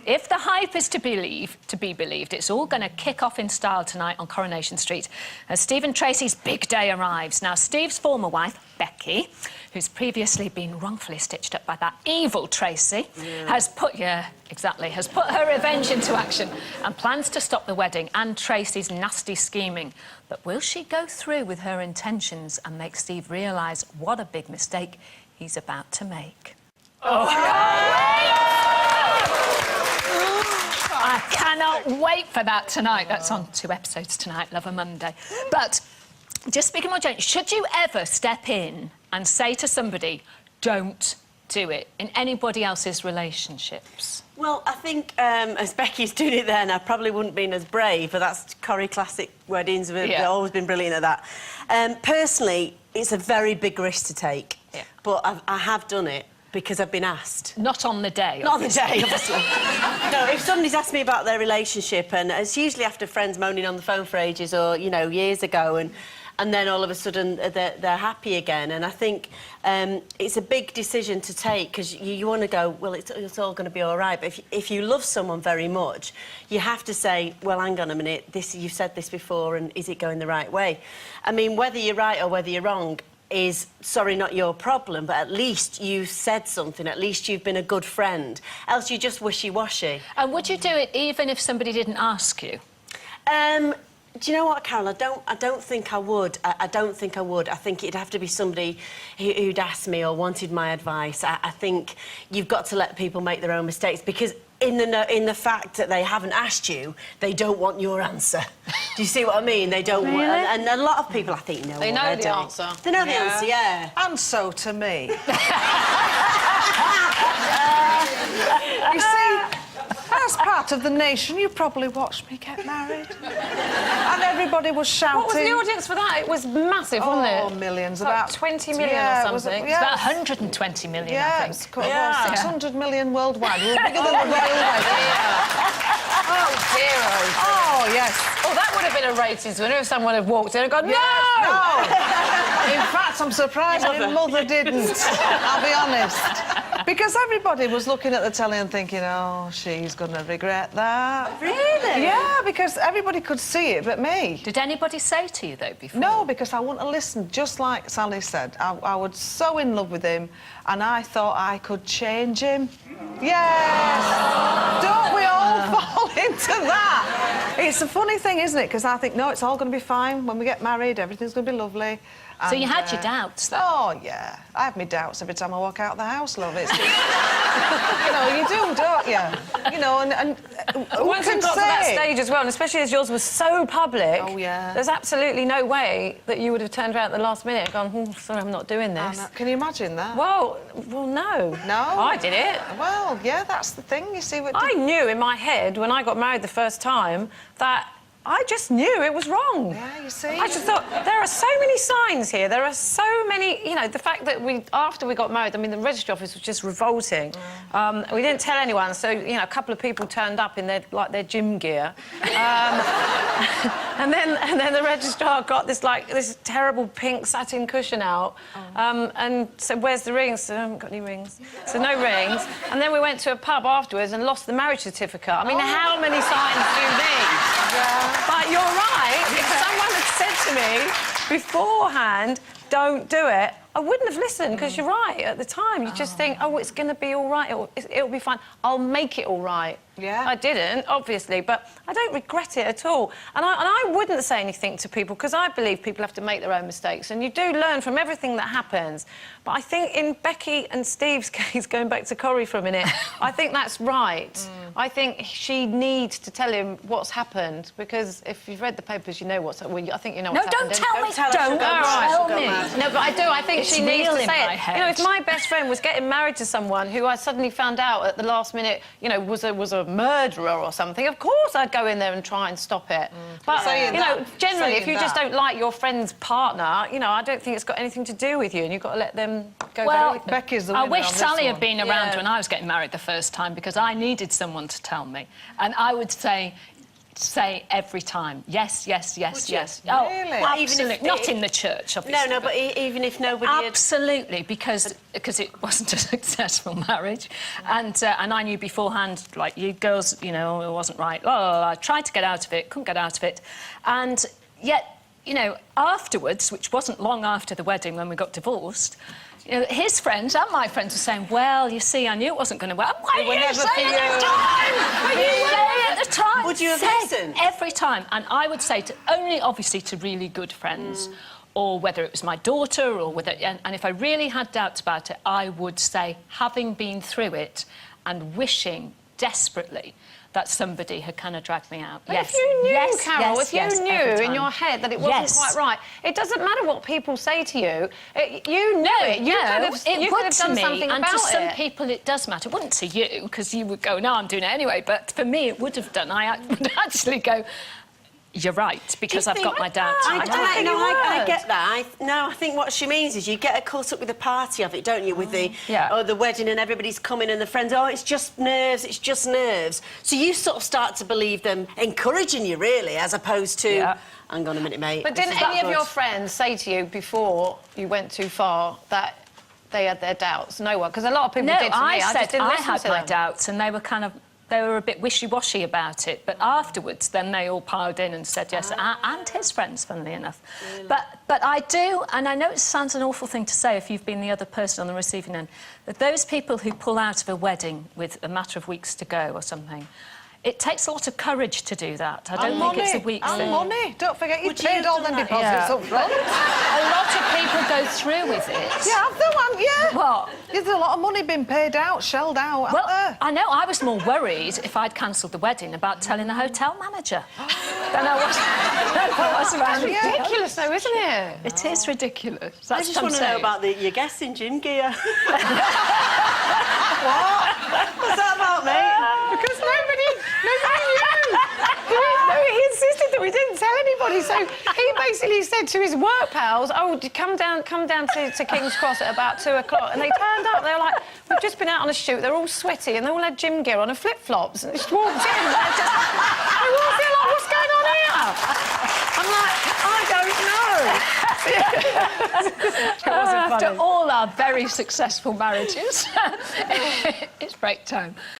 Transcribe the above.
If the hype is to be believed, it's all going to kick off in style tonight on Coronation Street as Steve and Tracy's big day arrives. Now, Steve's former wife, Becky, who's previously been wrongfully stitched up by that evil Tracy, has put her revenge into action and plans to stop the wedding and Tracy's nasty scheming. But will she go through with her intentions and make Steve realise what a big mistake he's about to make? I cannot wait for that tonight. That's on 2 episodes tonight, Love a Monday. But just speaking more generally, should you ever step in and say to somebody, don't do it, in anybody else's relationships? Well, I think as Becky's doing it there now, probably wouldn't have been as brave, but that's Corrie classic weddings. They've always been brilliant at that. Personally, it's a very big risk to take, but I have done it because I've been asked. Not on the day, Not on the day, obviously. No, if somebody's asked me about their relationship, and it's usually after friends moaning on the phone for ages or, you know, years ago, and then all of a sudden they're happy again. And I think it's a big decision to take because you want to go, well, it's all going to be all right. But if you love someone very much, you have to say, well, hang on a minute, you've said this before, and is it going the right way? I mean, whether you're right or whether you're wrong is, sorry, not your problem, but at least you've said something, at least you've been a good friend. Else you're just wishy-washy. And would you do it even if somebody didn't ask you? Do you know what, Carol? I don't think I would. I don't think I would. I think it'd have to be somebody who'd asked me or wanted my advice. I think you've got to let people make their own mistakes because in the fact that they haven't asked you, they don't want your answer. Do you see what I mean? They don't want... And a lot of people, I think, know They know the answer. They know the answer, yeah. And so to me. You see, as part of the nation, you probably watched me get married. And everybody was shouting... What was the audience for that? It was massive, wasn't it? Oh, millions. About 20 million or something. It's about 120 million, I think. Yeah, 600 million worldwide. We were bigger than the Royal Wedding. Oh, dear. Oh, yes. Oh, that would have been a ratings winner if someone had walked in and gone, Yes, no! In fact, I'm surprised my mother didn't, I'll be honest. Because everybody was looking at the telly and thinking, oh, she's going to regret that. Really? Yeah, because everybody could see it but me. Did anybody say to you, though, before? No, because I wouldn't have listened, just like Sally said. I was so in love with him and I thought I could change him. Yes! Don't we all fall into that? It's a funny thing, isn't it? Because I think, no, it's all going to be fine. When we get married, everything's going to be lovely. So you had your doubts, though? Oh, yeah. I have my doubts every time I walk out the house, love. It's... you know, you do, don't you? You know, and once it got to that stage as well, and especially as yours was so public, there's absolutely no way that you would have turned around at the last minute and gone, oh, sorry, I'm not doing this. Can you imagine that? Well, no. No? I did it. Well, yeah, that's the thing, you see what... I knew in my head, when I got married the first time, that I just knew it was wrong. Yeah, you see? I just thought, there are so many signs here. There are so many... You know, the fact that after we got married, I mean, the registry office was just revolting. We didn't tell anyone, so, you know, a couple of people turned up in their gym gear. and then the registrar got this terrible pink satin cushion out and said, where's the rings? I said, I haven't got any rings. So no rings. And then we went to a pub afterwards and lost the marriage certificate. I mean, how many signs do you need? But you're right. If someone had said to me beforehand, don't do it, I wouldn't have listened, because you're right. At the time, you just think, oh, it's going to be all right. It'll be fine. I'll make it all right. Yeah. I didn't, obviously, but I don't regret it at all. And I wouldn't say anything to people, because I believe people have to make their own mistakes, and you do learn from everything that happens. But I think in Becky and Steve's case, going back to Corrie for a minute, I think that's right. I think she needs to tell him what's happened, because if you've read the papers, you know what's happened. Well, I think you know what's happened. Don't tell me. No, but I do. I think she needs to say it. Head. You know, if my best friend was getting married to someone who I suddenly found out at the last minute, you know, was a murderer or something, of course I'd go in there and try and stop it. But, you know, generally, if you just don't like your friend's partner, you know, I don't think it's got anything to do with you, and you've got to let them go there with them. Becky's the winner. I wish on this Sally one. had been around when I was getting married the first time, because I needed someone to tell me. And I would say, say every time, yes, yes, yes, Would you? yes. Really? Oh, absolutely. Even if Not in the church, obviously. No, but even if nobody had... Absolutely, because it wasn't a successful marriage, and I knew beforehand, like, you girls, you know, it wasn't right. I tried to get out of it, couldn't get out of it, and yet, you know, afterwards, which wasn't long after the wedding when we got divorced, you know, his friends and my friends were saying, well, you see, I knew it wasn't going to work. Why did you say at the time? Why did you say at the time? Would you have listened? Every time. And I would say to, only obviously to really good friends, or whether it was my daughter, or whether... And if I really had doubts about it, I would say, having been through it and wishing desperately that somebody had kind of dragged me out. But yes. if you knew, yes, Carol, yes, if you yes, knew every in time. your head that it wasn't quite right, it doesn't matter what people say to you. You knew it. You could have done something and about to some it. people it does matter. It wouldn't to you, because you would go, no, I'm doing it anyway. But for me, it would have done. I would actually go, you're right, because I've got my doubts. I get that. I think what she means is you get caught up with the party of it, don't you? With the the wedding and everybody's coming and the friends. Oh, it's just nerves. It's just nerves. So you sort of start to believe them encouraging you, really, as opposed to. Hang on a minute, mate. But didn't any of your friends say to you before you went too far that they had their doubts? No one, because a lot of people did to me. I said I had my doubts, and they were kind of. They were a bit wishy-washy about it, but afterwards, then they all piled in and said yes, and his friends, funnily enough. Really? But I do, and I know it sounds an awful thing to say if you've been the other person on the receiving end, that those people who pull out of a wedding with a matter of weeks to go or something, it takes a lot of courage to do that. I don't think it's a weak thing. And money. Don't forget, you paid all them deposits up front. A lot of people go through with it. Yeah, have they, one? Yeah. What? There's a lot of money being paid out, shelled out, Well, there. I know. I was more worried if I'd cancelled the wedding about telling the hotel manager. Then I was around. It's ridiculous, though, isn't it? It is ridiculous. That's I just want to know about your guessing gym gear. What? What's that about, mate? Because nobody knew. No, he insisted that we didn't tell anybody. So he basically said to his work pals, "Oh, come down to King's Cross at about 2 o'clock." And they turned up. They were like, "We've just been out on a shoot. They're all sweaty and they all had gym gear on and flip flops." And just walked in. And they walked in like, "What's going on here?" I'm like, "I don't know." After all our very successful marriages, it's break time.